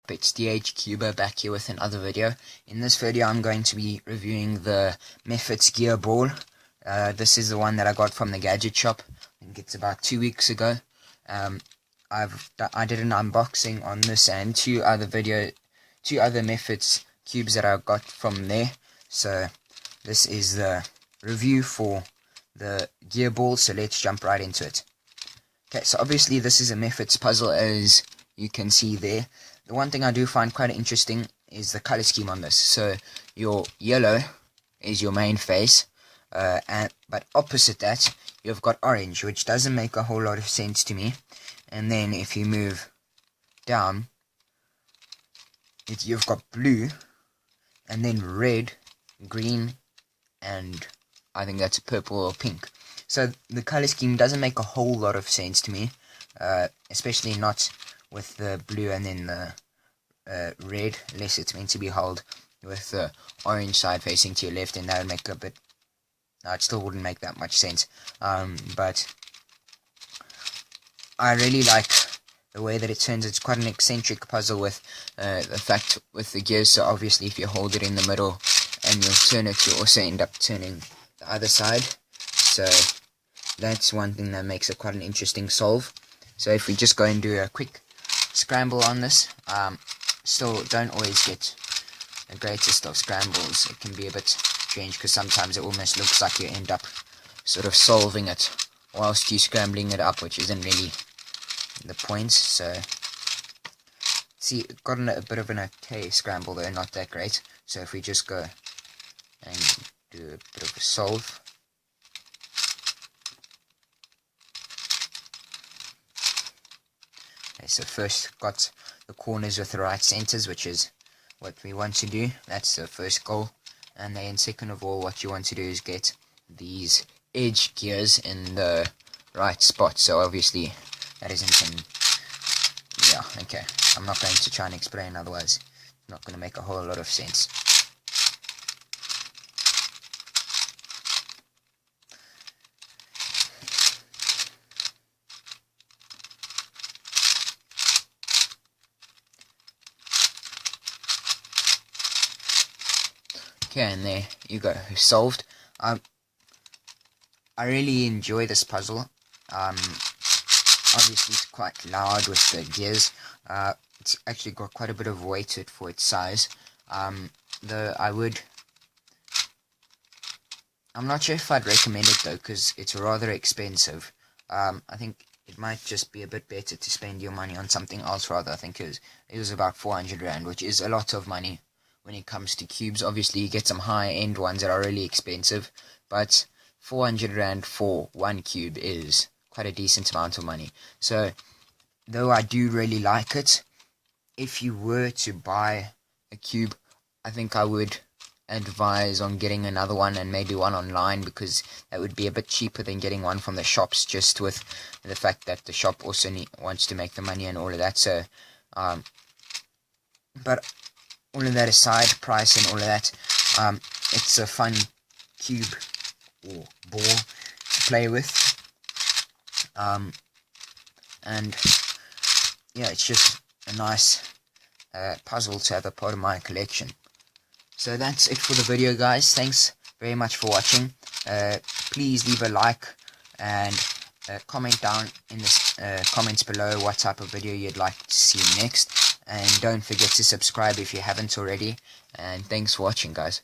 It's DHCuber back here with another video. In this video I'm going to be reviewing the Mefert gear ball. This is the one that I got from the gadget shop. I think it's about 2 weeks ago. I did an unboxing on this and two other Mefert cubes that I got from there. So this is the review for the gear ball, so let's jump right into it. Okay, so obviously this is a Mefert's puzzle, as you can see there. The one thing I do find quite interesting is the color scheme on this. So your yellow is your main face, but opposite that you've got orange, which doesn't make a whole lot of sense to me. And then if you move down, you've got blue, and then red, green, and I think that's purple or pink. So the color scheme doesn't make a whole lot of sense to me, especially not with the blue and then the red, unless it's meant to be held with the orange side facing to your left, and that would make a bit, no, it still wouldn't make that much sense. But I really like the way that it turns. It's quite an eccentric puzzle with the fact with the gears. So obviously if you hold it in the middle and you'll turn it, you also end up turning the other side. So that's one thing that makes it quite an interesting solve. So if we just go and do a quick scramble on this, still don't always get the greatest of scrambles. It can be a bit strange because sometimes it almost looks like you end up sort of solving it whilst you're scrambling it up, which isn't really the point. So see, it got a bit of an okay scramble though, not that great. So if we just go and do a bit of a solve, okay, so first got the corners with the right centers, which is what we want to do. That's the first goal. And then second of all, what you want to do is get these edge gears in the right spot. So obviously that isn't in, yeah, okay, I'm not going to try and explain, otherwise it's not going to make a whole lot of sense. Okay, and there you go, solved. I really enjoy this puzzle. Obviously it's quite loud with the gears. It's actually got quite a bit of weight to it for its size. I'm not sure if I'd recommend it though, because it's rather expensive. I think it might just be a bit better to spend your money on something else rather. I think it was about 400 rand, which is a lot of money when it comes to cubes. Obviously you get some high-end ones that are really expensive, but 400 rand for one cube is quite a decent amount of money. So though I do really like it, if you were to buy a cube, I think I would advise on getting another one, and maybe one online, because that would be a bit cheaper than getting one from the shops, just with the fact that the shop also wants to make the money and all of that. So but all of that aside, price and all of that, it's a fun cube or ball to play with, and yeah, it's just a nice puzzle to have a part of my collection. So that's it for the video, guys. Thanks very much for watching. Please leave a like and comment down in the comments below what type of video you'd like to see next. And don't forget to subscribe if you haven't already. And thanks for watching, guys.